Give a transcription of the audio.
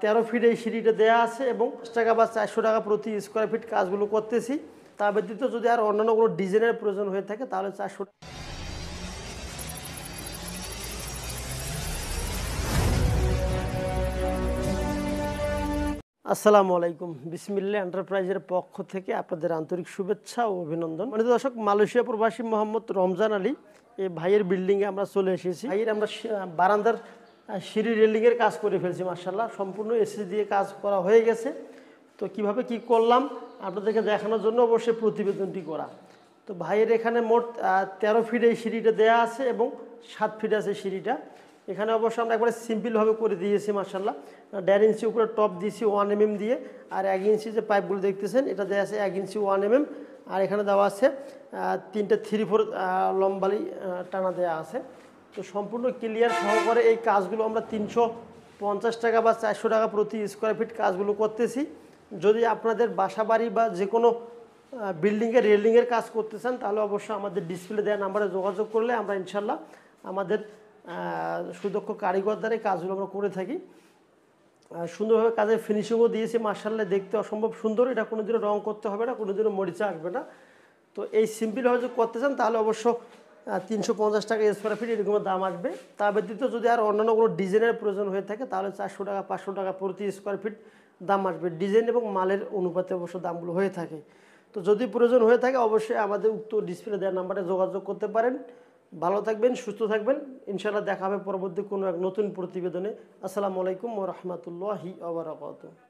13 fit এই সিঁড়িটা দেওয়া আছে এবং 5 টাকা বা 400 টাকা প্রতি স্কোয়ার ফিট কাজগুলো করতেছি। তা ব্যতীত যদি আর অন্যান্য কোনো ডিজাইনের প্রয়োজন হয়ে থাকে তাহলে 400 টাকা। আসসালামু আলাইকুম, বিসমিল্লাহ এন্টারপ্রাইজের পক্ষ থেকে আপনাদের আন্তরিক শুভেচ্ছা ও অভিনন্দন। মাননীয় দর্শক, মালয়েশিয়া প্রবাসী মোহাম্মদ রমজান আলী এই ভাইয়ের বিল্ডিংয়ে আমরা চলে এসেছি। ভাইয়ের আমরা বারান্দার সিঁড়ি রেলিংয়ের কাজ করে ফেলছি। মার্শাল্লাহ, সম্পূর্ণ এসি দিয়ে কাজ করা হয়ে গেছে। তো কিভাবে কি করলাম আপনাদেরকে দেখানোর জন্য অবশ্যই প্রতিবেদনটি করা। তো ভাইয়ের এখানে মোট 13 ফিট এই সিঁড়িটা দেওয়া আছে এবং 7 ফিট আছে সিঁড়িটা। এখানে অবশ্য আমরা একবারে সিম্পলভাবে করে দিয়েছি। মার্শাল্লাহ, 1.5 ইঞ্চি উপরে টপ দিয়েছি 1 mm দিয়ে, আর 1 ইঞ্চি যে পাইপগুলো দেখতেছেন এটা দেওয়া আছে 1 ইঞ্চি 1 mm, আর এখানে দেওয়া আছে 3টে 3/4 লম্বালি টানা দেওয়া আছে। তো সম্পূর্ণ ক্লিয়ার সহকারে এই কাজগুলো আমরা 350 টাকা বা 400 টাকা প্রতি স্কোয়ার ফিট কাজগুলো করতেছি। যদি আপনাদের বাসা বাড়ি বা যে কোনো বিল্ডিংয়ের রেলিংয়ের কাজ করতে চান তাহলে অবশ্যই আমাদের ডিসপ্লে দেওয়া নাম্বারে যোগাযোগ করলে আমরা ইনশাল্লাহ আমাদের সুদক্ষ কারিগর দ্বারা এই কাজগুলো আমরা করে থাকি। সুন্দরভাবে কাজের ফিনিশিংও দিয়েছি। মার্শাল্লাহ, দেখতে অসম্ভব সুন্দর। এটা কোনো দিনও রং করতে হবে না, কোনো দিনও মরিচা আসবে না। তো এই সিম্পলভাবে যদি করতে চান তাহলে অবশ্য 350 টাকা স্কোয়ার ফিট এরকম দাম আসবে। তা ব্যতীত যদি আর অন্যান্য কোনো ডিজাইনের প্রয়োজন হয়ে থাকে তাহলে 400 টাকা 500 টাকা প্রতি স্কোয়ার ফিট দাম আসবে। ডিজাইন এবং মালের অনুপাতে অবশ্য দামগুলো হয়ে থাকে। তো যদি প্রয়োজন হয়ে থাকে অবশ্যই আমাদের উক্ত ডিসপ্লে দেওয়ার নাম্বারে যোগাযোগ করতে পারেন। ভালো থাকবেন, সুস্থ থাকবেন। ইনশাআল্লাহ দেখা হবে পরবর্তী কোনো এক নতুন প্রতিবেদনে। আসসালামু আলাইকুম ওয়া রাহমাতুল্লাহি ওয়া বারাকাতুহু।